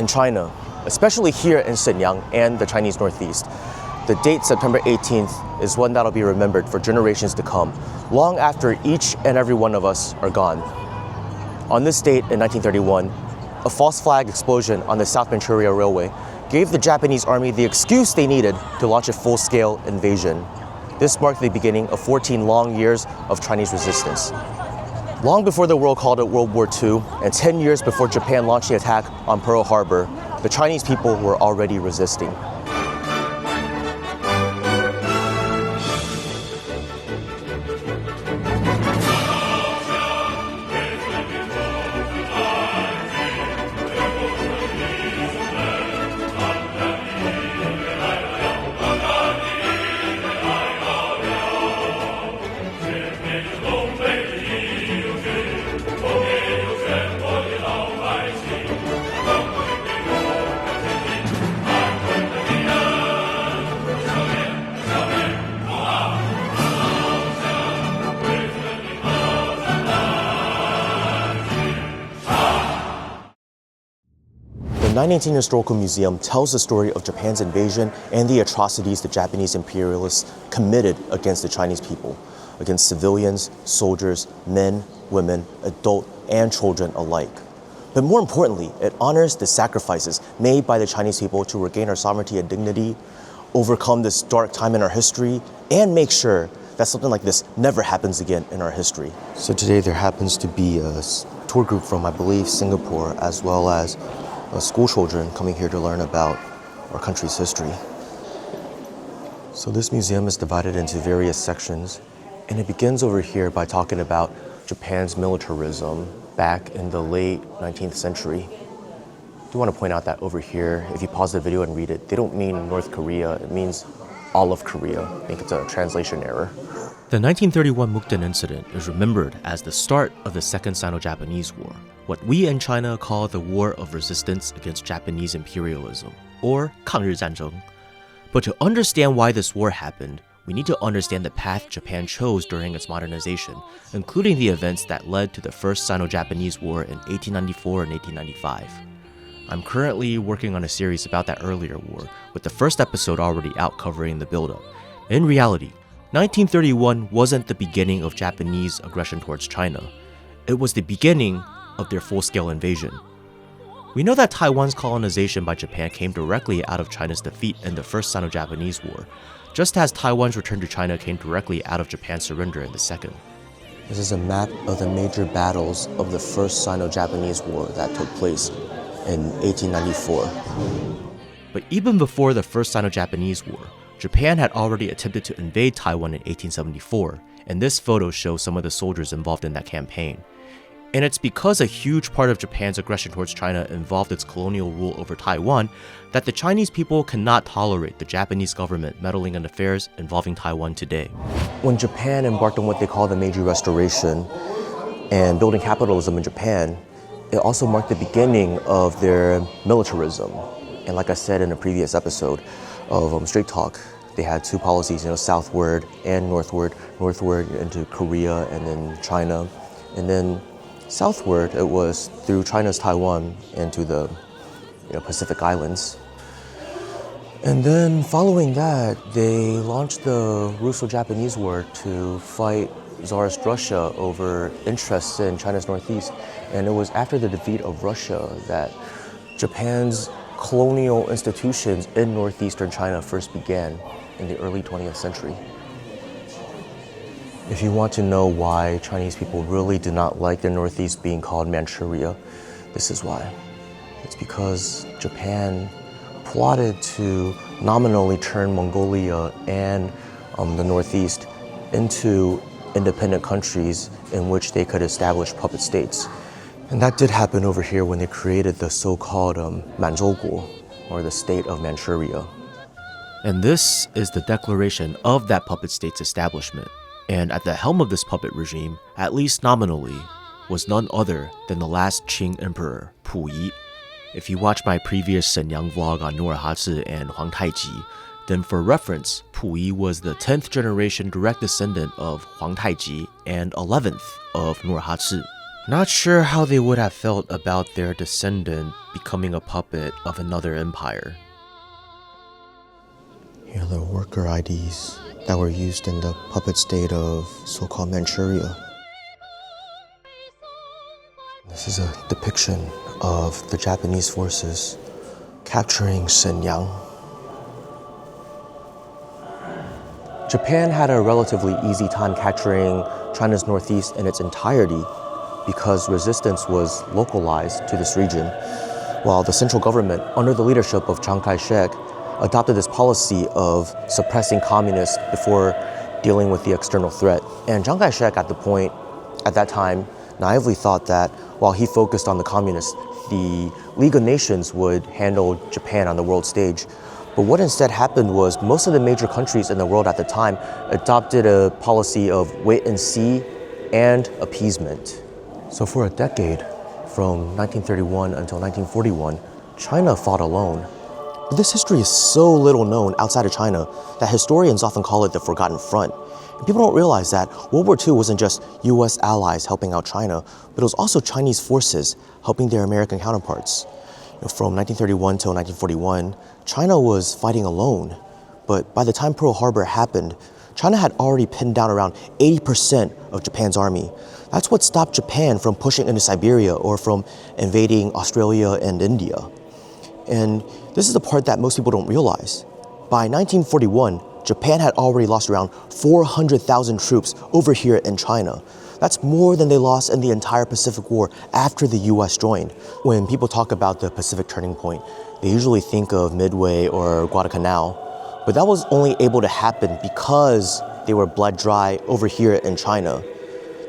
China, especially here in Shenyang and the Chinese Northeast, the date September 18th is one that'll be remembered for generations to come, long after each and every one of us are gone. On this date in 1931, a false flag explosion on the South Manchuria Railway gave the Japanese army the excuse they needed to launch a full-scale invasion. This marked the beginning of 14 long years of Chinese resistance. Long before the world called it World War II, and 10 years before Japan launched the attack on Pearl Harbor, the Chinese people were already resisting. The 918 Historical Museum tells the story of Japan's invasion and the atrocities the Japanese imperialists committed against the Chinese people, against civilians, soldiers, men, women, adult, and children alike. But more importantly, it honors the sacrifices made by the Chinese people to regain our sovereignty and dignity, overcome this dark time in our history, and make sure that something like this never happens again in our history. So today there happens to be a tour group from, I believe, Singapore, as well as school children coming here to learn about our country's history. So this museum is divided into various sections, and it begins over here by talking about Japan's militarism back in the late 19th century. I do want to point out that over here, if you pause the video and read it, they don't mean North Korea, it means all of Korea. I think it's a translation error. The 1931 Mukden Incident is remembered as the start of the Second Sino-Japanese War, what we in China call the War of Resistance against Japanese Imperialism, or 抗日战争. But to understand why this war happened, we need to understand the path Japan chose during its modernization, including the events that led to the First Sino-Japanese War in 1894 and 1895. I'm currently working on a series about that earlier war, with the first episode already out covering the buildup. In reality, 1931 wasn't the beginning of Japanese aggression towards China. It was the beginning of their full-scale invasion. We know that Taiwan's colonization by Japan came directly out of China's defeat in the First Sino-Japanese War, just as Taiwan's return to China came directly out of Japan's surrender in the Second. This is a map of the major battles of the First Sino-Japanese War that took place in 1894. But even before the First Sino-Japanese War, Japan had already attempted to invade Taiwan in 1874, and this photo shows some of the soldiers involved in that campaign. And it's because a huge part of Japan's aggression towards China involved its colonial rule over Taiwan that the Chinese people cannot tolerate the Japanese government meddling in affairs involving Taiwan today. When Japan embarked on what they call the Meiji Restoration and building capitalism in Japan, it also marked the beginning of their militarism. And like I said in a previous episode of Straight Talk, they had two policies, southward and northward into Korea and then China. And then southward, it was through China's Taiwan into the Pacific Islands. And then following that, they launched the Russo-Japanese War to fight Tsarist Russia over interests in China's northeast. And it was after the defeat of Russia that Japan's colonial institutions in northeastern China first began in the early 20th century. If you want to know why Chinese people really do not like the northeast being called Manchuria, this is why. It's because Japan plotted to nominally turn Mongolia and the northeast into independent countries in which they could establish puppet states. And that did happen over here when they created the so-called Manchukuo, or the state of Manchuria. And this is the declaration of that puppet state's establishment. And at the helm of this puppet regime, at least nominally, was none other than the last Qing emperor, Pu Yi. If you watch my previous Shenyang vlog on Nurhaci and Huang Taiji, then for reference, Pu Yi was the 10th generation direct descendant of Huang Taiji and 11th of Nurhaci. Not sure how they would have felt about their descendant becoming a puppet of another empire. Here are the worker IDs that were used in the puppet state of so-called Manchuria. This is a depiction of the Japanese forces capturing Shenyang. Japan had a relatively easy time capturing China's northeast in its entirety because resistance was localized to this region, while the central government, under the leadership of Chiang Kai-shek, adopted this policy of suppressing communists before dealing with the external threat. And Chiang Kai-shek at that time, naively thought that while he focused on the communists, the League of Nations would handle Japan on the world stage. But what instead happened was most of the major countries in the world at the time adopted a policy of wait and see and appeasement. So for a decade, from 1931 until 1941, China fought alone. But this history is so little known outside of China that historians often call it the Forgotten Front. And people don't realize that World War II wasn't just US allies helping out China, but it was also Chinese forces helping their American counterparts. From 1931 till 1941, China was fighting alone. But by the time Pearl Harbor happened, China had already pinned down around 80% of Japan's army. That's what stopped Japan from pushing into Siberia or from invading Australia and India. And this is the part that most people don't realize. By 1941, Japan had already lost around 400,000 troops over here in China. That's more than they lost in the entire Pacific War after the US joined. When people talk about the Pacific turning point, they usually think of Midway or Guadalcanal, but that was only able to happen because they were bled dry over here in China.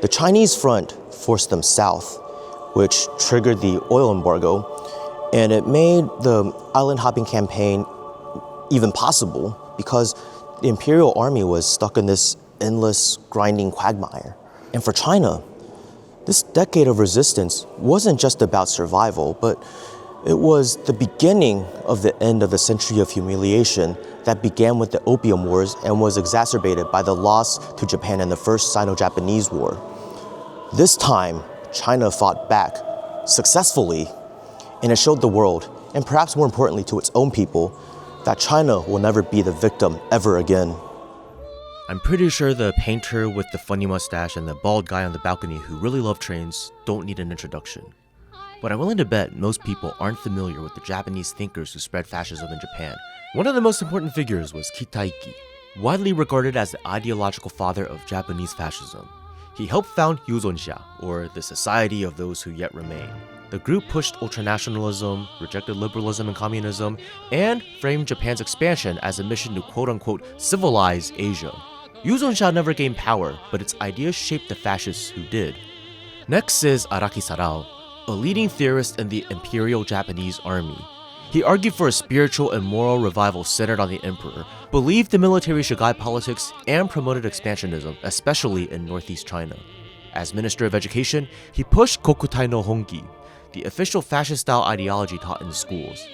The Chinese front forced them south, which triggered the oil embargo, and it made the island hopping campaign even possible because the Imperial Army was stuck in this endless grinding quagmire. And for China, this decade of resistance wasn't just about survival, but it was the beginning of the end of the century of humiliation that began with the Opium Wars and was exacerbated by the loss to Japan in the First Sino-Japanese War. This time, China fought back successfully, and it showed the world, and perhaps more importantly to its own people, that China will never be the victim ever again. I'm pretty sure the painter with the funny mustache and the bald guy on the balcony who really love trains don't need an introduction. But I'm willing to bet most people aren't familiar with the Japanese thinkers who spread fascism in Japan. One of the most important figures was Kitaiki, widely regarded as the ideological father of Japanese fascism. He helped found Yuzonsha, or the Society of Those Who Yet Remain. The group pushed ultranationalism, rejected liberalism and communism, and framed Japan's expansion as a mission to quote-unquote civilize Asia. Yuzonsha never gained power, but its ideas shaped the fascists who did. Next is Araki Sarao, a leading theorist in the Imperial Japanese Army. He argued for a spiritual and moral revival centered on the emperor, believed the military should guide politics, and promoted expansionism, especially in northeast China. As Minister of Education, he pushed Kokutai no Hongi, the official fascist-style ideology taught in the schools.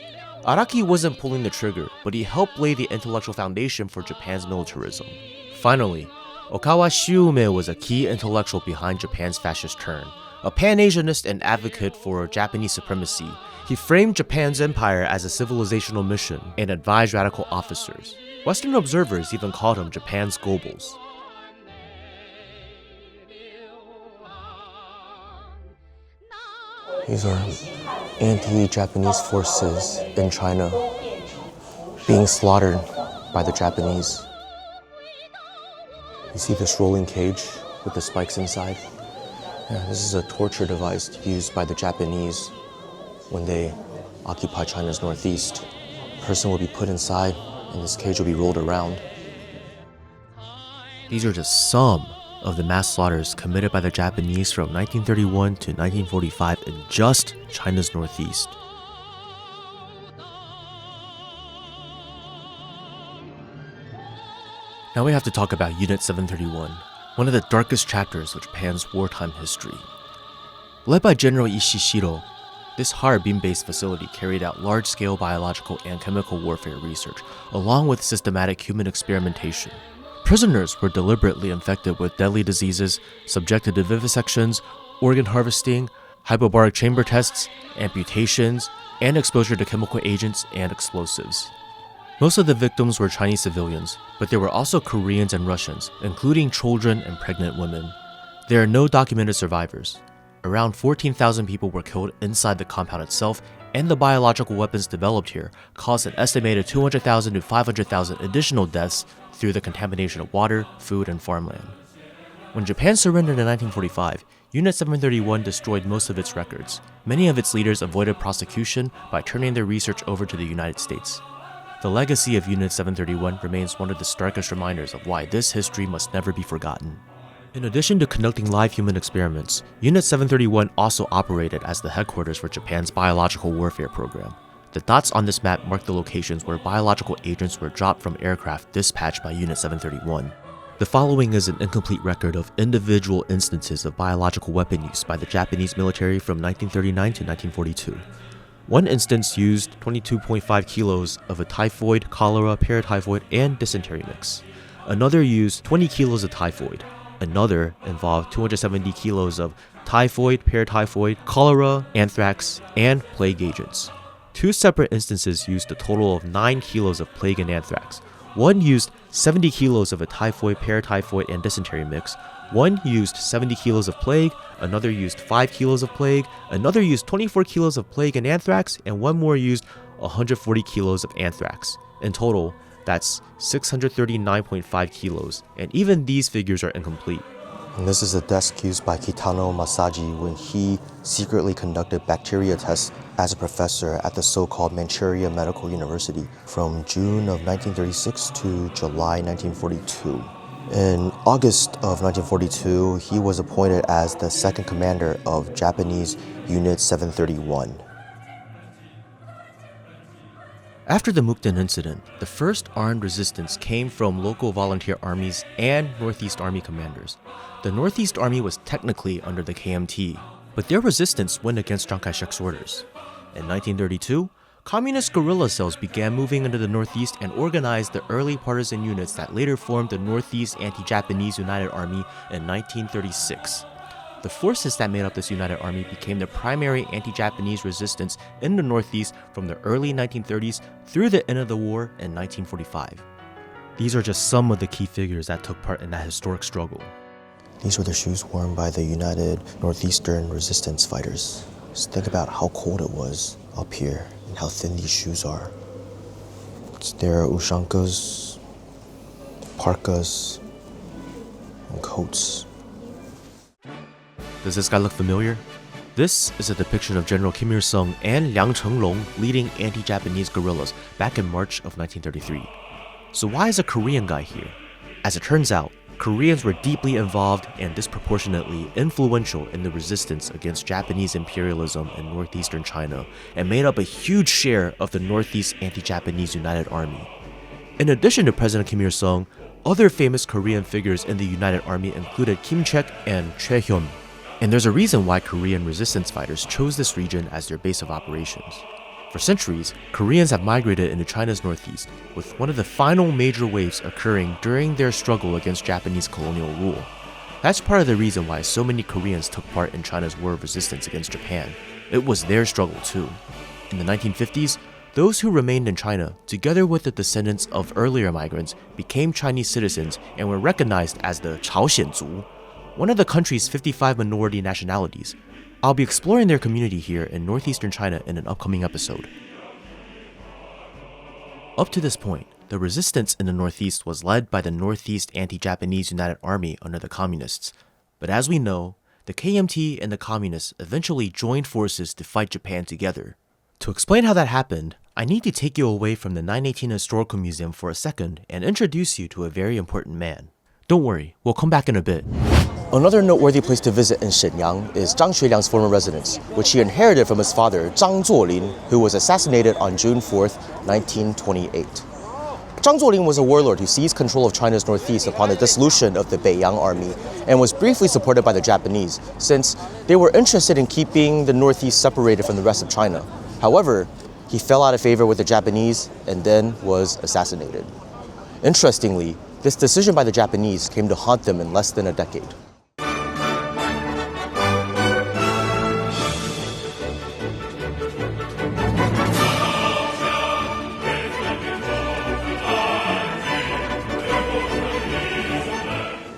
Araki wasn't pulling the trigger, but he helped lay the intellectual foundation for Japan's militarism. Finally, Okawa Shiume was a key intellectual behind Japan's fascist turn. A Pan-Asianist and advocate for Japanese supremacy, he framed Japan's empire as a civilizational mission and advised radical officers. Western observers even called him Japan's Goebbels. These are anti-Japanese forces in China being slaughtered by the Japanese. You see this rolling cage with the spikes inside? Yeah, this is a torture device used by the Japanese when they occupy China's northeast. A person will be put inside and this cage will be rolled around. These are just some of the mass slaughters committed by the Japanese from 1931 to 1945 in just China's northeast. Now we have to talk about Unit 731, one of the darkest chapters of Japan's wartime history. Led by General Ishishiro, this Harbin-based facility carried out large-scale biological and chemical warfare research, along with systematic human experimentation. Prisoners were deliberately infected with deadly diseases, subjected to vivisections, organ harvesting, hyperbaric chamber tests, amputations, and exposure to chemical agents and explosives. Most of the victims were Chinese civilians, but there were also Koreans and Russians, including children and pregnant women. There are no documented survivors. Around 14,000 people were killed inside the compound itself, and the biological weapons developed here caused an estimated 200,000 to 500,000 additional deaths through the contamination of water, food, and farmland. When Japan surrendered in 1945, Unit 731 destroyed most of its records. Many of its leaders avoided prosecution by turning their research over to the United States. The legacy of Unit 731 remains one of the starkest reminders of why this history must never be forgotten. In addition to conducting live human experiments, Unit 731 also operated as the headquarters for Japan's biological warfare program. The dots on this map mark the locations where biological agents were dropped from aircraft dispatched by Unit 731. The following is an incomplete record of individual instances of biological weapon use by the Japanese military from 1939 to 1942. One instance used 22.5 kilos of a typhoid, cholera, paratyphoid, and dysentery mix. Another used 20 kilos of typhoid. Another involved 270 kilos of typhoid, paratyphoid, cholera, anthrax, and plague agents. Two separate instances used a total of 9 kilos of plague and anthrax. One used 70 kilos of a typhoid, paratyphoid, and dysentery mix. One used 70 kilos of plague, another used 5 kilos of plague, another used 24 kilos of plague and anthrax, and one more used 140 kilos of anthrax. In total, that's 639.5 kilos, and even these figures are incomplete. And this is a desk used by Kitano Masaji when he secretly conducted bacteria tests as a professor at the so-called Manchuria Medical University from June of 1936 to July 1942. In August of 1942, he was appointed as the second commander of Japanese Unit 731. After the Mukden Incident, the first armed resistance came from local volunteer armies and Northeast Army commanders. The Northeast Army was technically under the KMT, but their resistance went against Chiang Kai-shek's orders. In 1932, communist guerrilla cells began moving into the Northeast and organized the early partisan units that later formed the Northeast Anti-Japanese United Army in 1936. The forces that made up this United Army became the primary anti-Japanese resistance in the Northeast from the early 1930s through the end of the war in 1945. These are just some of the key figures that took part in that historic struggle. These were the shoes worn by the United Northeastern Resistance fighters. Just think about how cold it was up here and how thin these shoes are. There are ushankas, parkas, and coats. Does this guy look familiar? This is a depiction of General Kim Il-sung and Liang Chenglong leading anti-Japanese guerrillas back in March of 1933. So why is a Korean guy here? As it turns out, Koreans were deeply involved and disproportionately influential in the resistance against Japanese imperialism in northeastern China and made up a huge share of the Northeast Anti-Japanese United Army. In addition to President Kim Il-sung, other famous Korean figures in the United Army included Kim Chek and Choi Hyun. And there's a reason why Korean resistance fighters chose this region as their base of operations. For centuries, Koreans have migrated into China's northeast, with one of the final major waves occurring during their struggle against Japanese colonial rule. That's part of the reason why so many Koreans took part in China's war of resistance against Japan. It was their struggle too. In the 1950s, those who remained in China, together with the descendants of earlier migrants, became Chinese citizens and were recognized as the Chaoxianzu, one of the country's 55 minority nationalities. I'll be exploring their community here in northeastern China in an upcoming episode. Up to this point, the resistance in the northeast was led by the Northeast Anti-Japanese United Army under the Communists. But as we know, the KMT and the Communists eventually joined forces to fight Japan together. To explain how that happened, I need to take you away from the 918 Historical Museum for a second and introduce you to a very important man. Don't worry, we'll come back in a bit. Another noteworthy place to visit in Shenyang is Zhang Xueliang's former residence, which he inherited from his father, Zhang Xueliang, who was assassinated on June 4, 1928. Zhang Xueliang was a warlord who seized control of China's northeast upon the dissolution of the Beiyang army and was briefly supported by the Japanese, since they were interested in keeping the northeast separated from the rest of China. However, he fell out of favor with the Japanese and then was assassinated. Interestingly, this decision by the Japanese came to haunt them in less than a decade.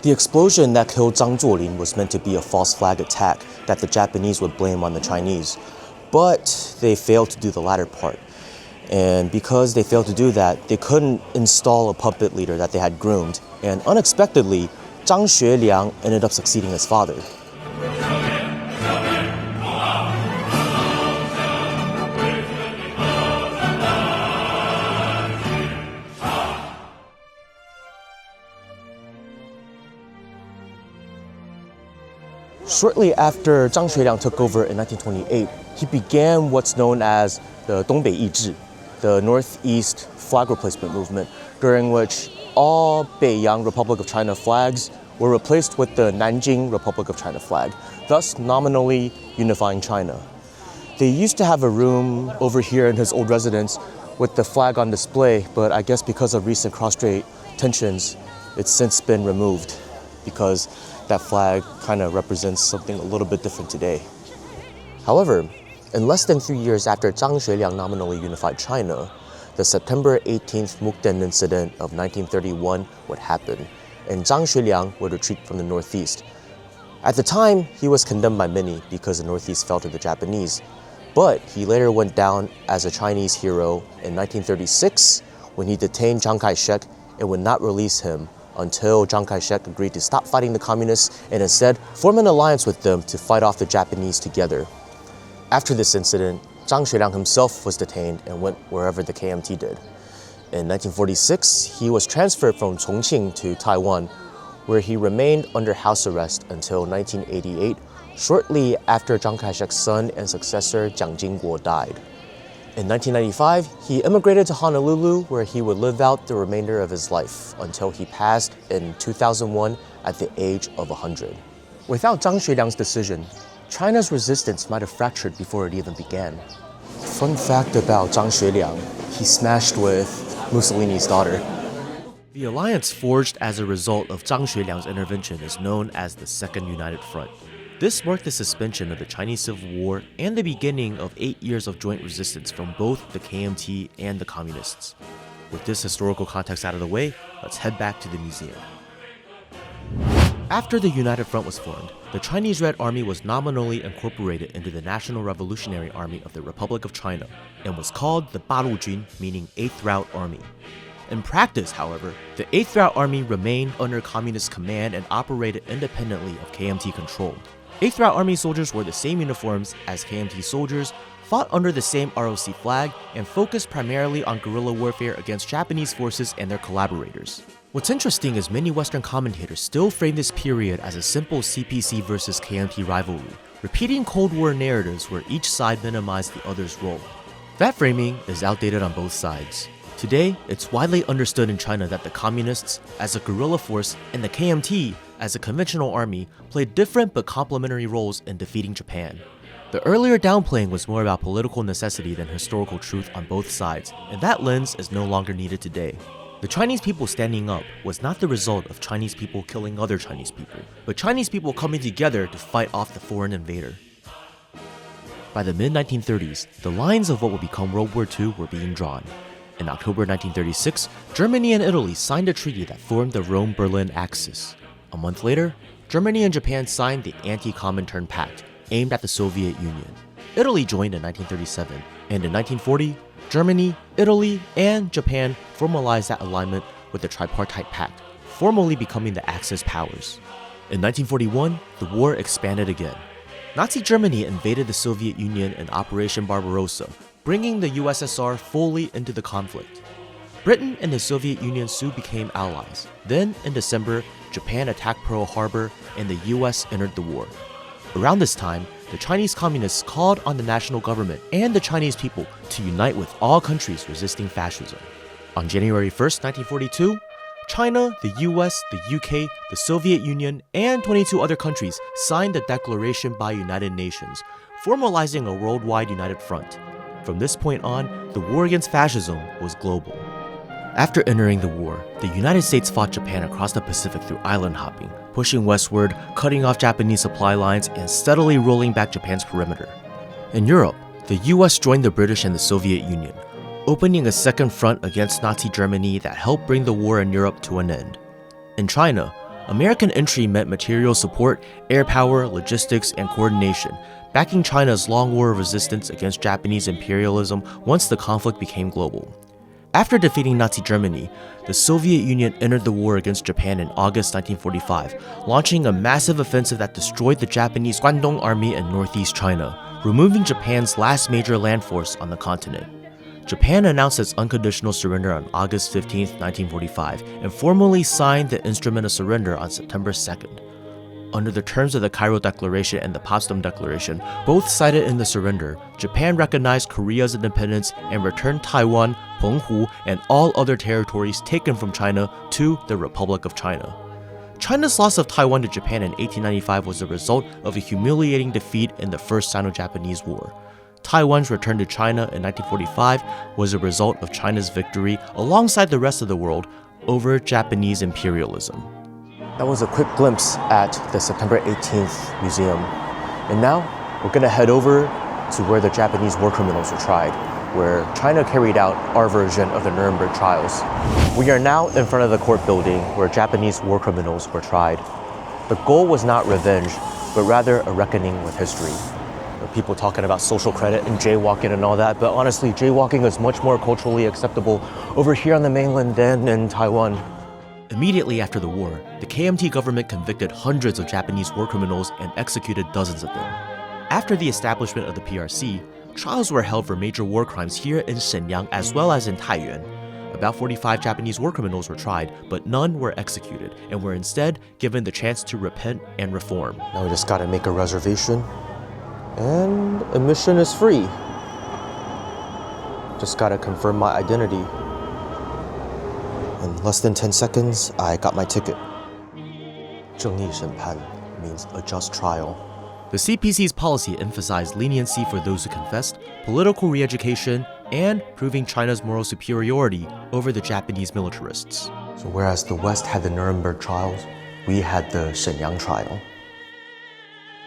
The explosion that killed Zhang Xueliang was meant to be a false flag attack that the Japanese would blame on the Chinese, but they failed to do the latter part. And because they failed to do that, they couldn't install a puppet leader that they had groomed, and unexpectedly, Zhang Xueliang ended up succeeding his father. Shortly after Zhang Xueliang took over in 1928, he began what's known as the Dongbei Yizhi, the Northeast flag replacement movement, during which all Beiyang Republic of China flags were replaced with the Nanjing Republic of China flag, thus nominally unifying China. They used to have a room over here in his old residence with the flag on display, but I guess because of recent Cross-Strait tensions, it's since been removed because that flag kind of represents something a little bit different today. However, in less than 3 years after Zhang Xueliang nominally unified China, the September 18th Mukden Incident of 1931 would happen, and Zhang Xueliang would retreat from the Northeast. At the time, he was condemned by many because the Northeast fell to the Japanese, but he later went down as a Chinese hero in 1936 when he detained Chiang Kai-shek and would not release him until Chiang Kai-shek agreed to stop fighting the communists and instead form an alliance with them to fight off the Japanese together. After this incident, Zhang Xueliang himself was detained and went wherever the KMT did. In 1946, he was transferred from Chongqing to Taiwan, where he remained under house arrest until 1988, shortly after Chiang Kai-shek's son and successor Jiang Jingguo died. In 1995, he immigrated to Honolulu, where he would live out the remainder of his life until he passed in 2001 at the age of 100. Without Zhang Xueliang's decision, China's resistance might have fractured before it even began. Fun fact about Zhang Xueliang, he smashed with Mussolini's daughter. The alliance forged as a result of Zhang Xueliang's intervention is known as the Second United Front. This marked the suspension of the Chinese Civil War and the beginning of 8 years of joint resistance from both the KMT and the Communists. With this historical context out of the way, let's head back to the museum. After the United Front was formed, the Chinese Red Army was nominally incorporated into the National Revolutionary Army of the Republic of China and was called the Balujun, meaning 8th Route Army. In practice, however, the 8th Route Army remained under Communist command and operated independently of KMT control. 8th Route Army soldiers wore the same uniforms as KMT soldiers, fought under the same ROC flag, and focused primarily on guerrilla warfare against Japanese forces and their collaborators. What's interesting is many Western commentators still frame this period as a simple CPC versus KMT rivalry, repeating Cold War narratives where each side minimized the other's role. That framing is outdated on both sides. Today, it's widely understood in China that the Communists, as a guerrilla force, and the KMT, as a conventional army, played different but complementary roles in defeating Japan. The earlier downplaying was more about political necessity than historical truth on both sides, and that lens is no longer needed today. The Chinese people standing up was not the result of Chinese people killing other Chinese people, but Chinese people coming together to fight off the foreign invader. By the mid-1930s, the lines of what would become World War II were being drawn. In October 1936, Germany and Italy signed a treaty that formed the Rome-Berlin Axis. A month later, Germany and Japan signed the Anti-Comintern Pact, aimed at the Soviet Union. Italy joined in 1937, and in 1940, Germany, Italy, and Japan formalized that alignment with the Tripartite Pact, formally becoming the Axis powers. In 1941, the war expanded again. Nazi Germany invaded the Soviet Union in Operation Barbarossa, bringing the USSR fully into the conflict. Britain and the Soviet Union soon became allies. Then, in December, Japan attacked Pearl Harbor and the US entered the war. Around this time, the Chinese Communists called on the national government and the Chinese people to unite with all countries resisting fascism. On January 1st, 1942, China, the US, the UK, the Soviet Union, and 22 other countries signed the Declaration by United Nations, formalizing a worldwide united front. From this point on, the war against fascism was global. After entering the war, the United States fought Japan across the Pacific through island hopping, pushing westward, cutting off Japanese supply lines, and steadily rolling back Japan's perimeter. In Europe, the US joined the British and the Soviet Union, opening a second front against Nazi Germany that helped bring the war in Europe to an end. In China, American entry meant material support, air power, logistics, and coordination, backing China's long war of resistance against Japanese imperialism once the conflict became global. After defeating Nazi Germany, the Soviet Union entered the war against Japan in August 1945, launching a massive offensive that destroyed the Japanese Guangdong Army in northeast China, removing Japan's last major land force on the continent. Japan announced its unconditional surrender on August 15, 1945, and formally signed the Instrument of Surrender on September 2nd. Under the terms of the Cairo Declaration and the Potsdam Declaration, both cited in the surrender, Japan recognized Korea's independence and returned Taiwan, Penghu, and all other territories taken from China to the Republic of China. China's loss of Taiwan to Japan in 1895 was the result of a humiliating defeat in the First Sino-Japanese War. Taiwan's return to China in 1945 was a result of China's victory alongside the rest of the world over Japanese imperialism. That was a quick glimpse at the September 18th museum. And now we're gonna head over to where the Japanese war criminals were tried, where China carried out our version of the Nuremberg trials. We are now in front of the court building where Japanese war criminals were tried. The goal was not revenge, but rather a reckoning with history. There are people talking about social credit and jaywalking and all that, but honestly, jaywalking is much more culturally acceptable over here on the mainland than in Taiwan. Immediately after the war, the KMT government convicted hundreds of Japanese war criminals and executed dozens of them. After the establishment of the PRC, trials were held for major war crimes here in Shenyang as well as in Taiyuan. About 45 Japanese war criminals were tried, but none were executed and were instead given the chance to repent and reform. Now we just gotta make a reservation, and admission is free. Just gotta confirm my identity. In less than 10 seconds, I got my ticket. 正义审判 means a just trial. The CPC's policy emphasized leniency for those who confessed, political re-education, and proving China's moral superiority over the Japanese militarists. So whereas the West had the Nuremberg trials, we had the Shenyang trial.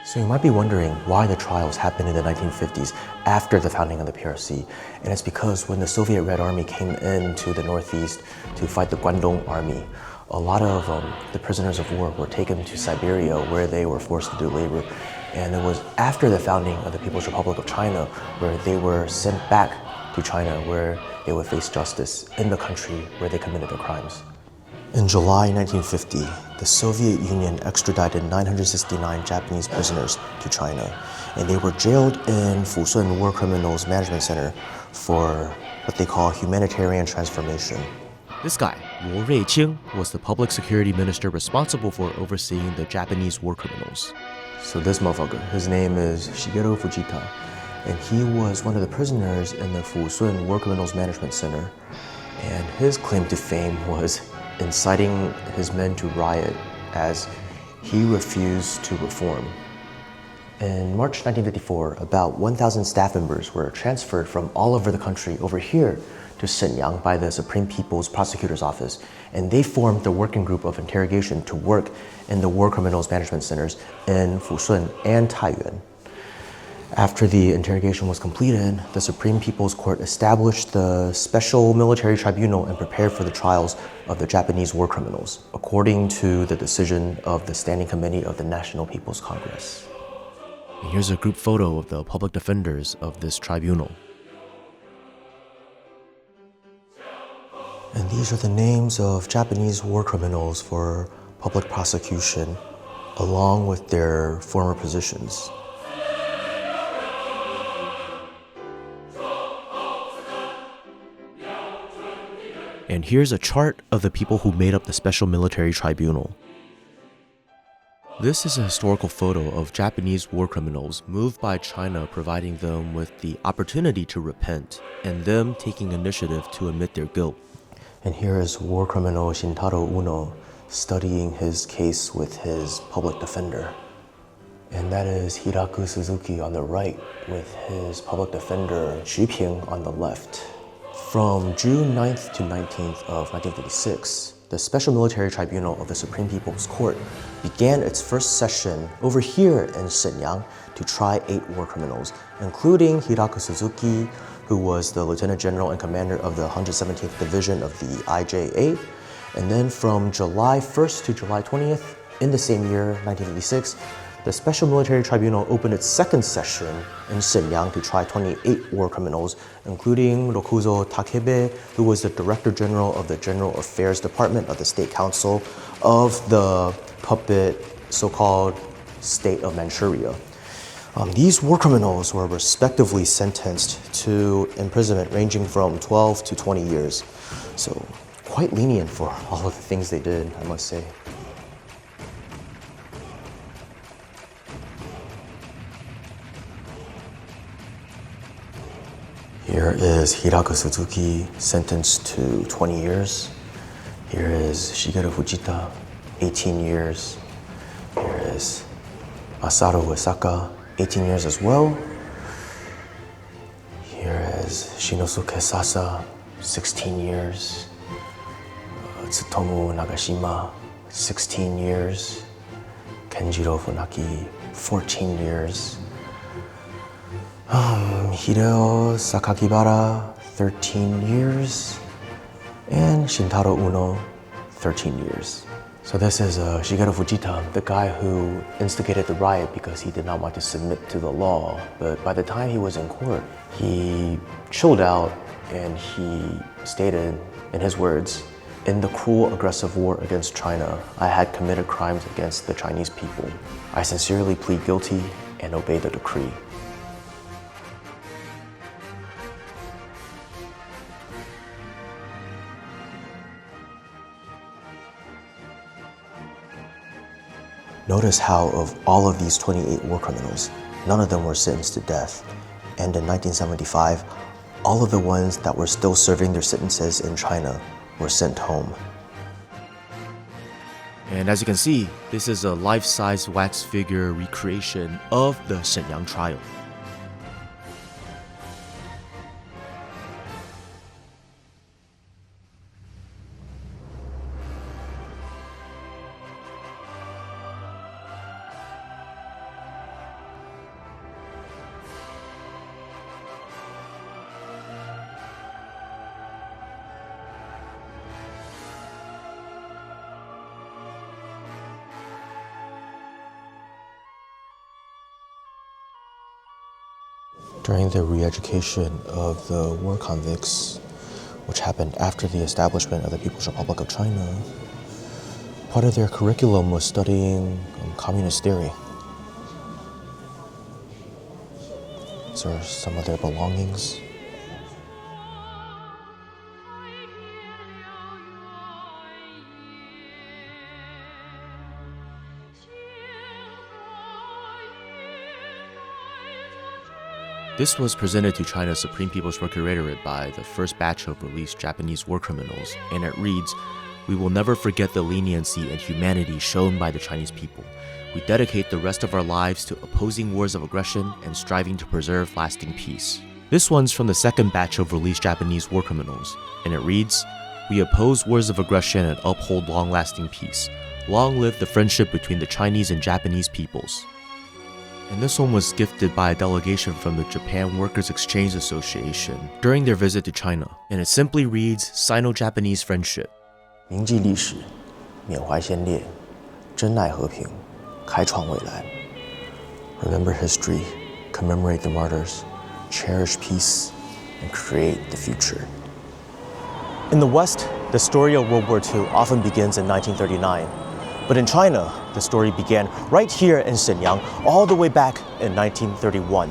So you might be wondering why the trials happened in the 1950s after the founding of the PRC. And it's because when the Soviet Red Army came into the Northeast to fight the Guangdong Army, a lot of the prisoners of war were taken to Siberia where they were forced to do labor. And it was after the founding of the People's Republic of China where they were sent back to China where they would face justice in the country where they committed their crimes. In July 1950, the Soviet Union extradited 969 Japanese prisoners to China, and they were jailed in Fusun War Criminals Management Center for what they call humanitarian transformation. This guy, Luo Ruiqing, was the public security minister responsible for overseeing the Japanese war criminals. So this motherfucker, his name is Shigeru Fujita, and he was one of the prisoners in the Fusun War Criminals Management Center, and his claim to fame was inciting his men to riot as he refused to reform. In March 1954, about 1,000 staff members were transferred from all over the country over here to Shenyang by the Supreme People's Prosecutor's Office, and they formed the working group of interrogation to work in the war criminals management centers in Fusun and Taiyuan. After the interrogation was completed, the Supreme People's Court established the Special Military Tribunal and prepared for the trials of the Japanese war criminals, according to the decision of the Standing Committee of the National People's Congress. And here's a group photo of the public defenders of this tribunal. And these are the names of Japanese war criminals for public prosecution, along with their former positions. And here's a chart of the people who made up the Special Military Tribunal. This is a historical photo of Japanese war criminals moved by China providing them with the opportunity to repent and them taking initiative to admit their guilt. And here is war criminal Shintaro Uno studying his case with his public defender. And that is Hiraku Suzuki on the right with his public defender Xu Ping on the left. From June 9th to 19th of 1956, the Special Military Tribunal of the Supreme People's Court began its first session over here in Shenyang to try 8 war criminals, including Hiraku Suzuki, who was the Lieutenant General and Commander of the 117th Division of the IJA, And then from July 1st to July 20th, in the same year, 1956, the Special Military Tribunal opened its second session in Shenyang to try 28 war criminals, including Rokuzo Takebe, who was the Director General of the General Affairs Department of the State Council of the puppet so-called State of Manchuria. These war criminals were respectively sentenced to imprisonment ranging from 12 to 20 years. So quite lenient for all of the things they did, I must say. Here is Hiraka Suzuki, sentenced to 20 years. Here is Shigeru Fujita, 18 years. Here is Masaru Uesaka, 18 years as well. Here is Shinosuke Sasa, 16 years. Tsutomu Nagashima, 16 years. Kenjiro Funaki, 14 years. Hideo Sakakibara, 13 years. And Shintaro Uno, 13 years. So this is Shigeru Fujita, the guy who instigated the riot because he did not want to submit to the law. But by the time he was in court, he chilled out and he stated, in his words, "In the cruel, aggressive war against China, I had committed crimes against the Chinese people. I sincerely plead guilty and obey the decree." Notice how of all of these 28 war criminals, none of them were sentenced to death. And in 1975, all of the ones that were still serving their sentences in China were sent home. And as you can see, this is a life-size wax figure recreation of the Shenyang trial. During the re-education of the war convicts, which happened after the establishment of the People's Republic of China, part of their curriculum was studying communist theory. These are some of their belongings. This was presented to China's Supreme People's Procuratorate by the first batch of released Japanese war criminals, and it reads, "We will never forget the leniency and humanity shown by the Chinese people. We dedicate the rest of our lives to opposing wars of aggression and striving to preserve lasting peace." This one's from the second batch of released Japanese war criminals, and it reads, "We oppose wars of aggression and uphold long-lasting peace. Long live the friendship between the Chinese and Japanese peoples." And this one was gifted by a delegation from the Japan Workers' Exchange Association during their visit to China, and it simply reads, "Sino-Japanese Friendship." 铭记历史，缅怀先烈，珍爱和平，开创未来. Remember history, commemorate the martyrs, cherish peace, and create the future. In the West, the story of World War II often begins in 1939. But in China, the story began right here in Shenyang, all the way back in 1931.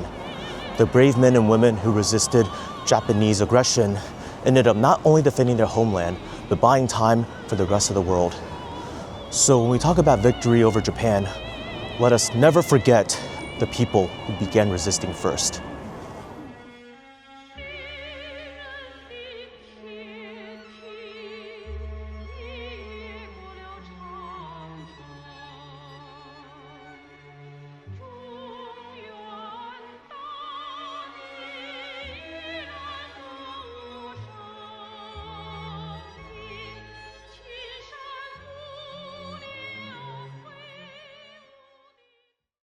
The brave men and women who resisted Japanese aggression ended up not only defending their homeland, but buying time for the rest of the world. So when we talk about victory over Japan, let us never forget the people who began resisting first.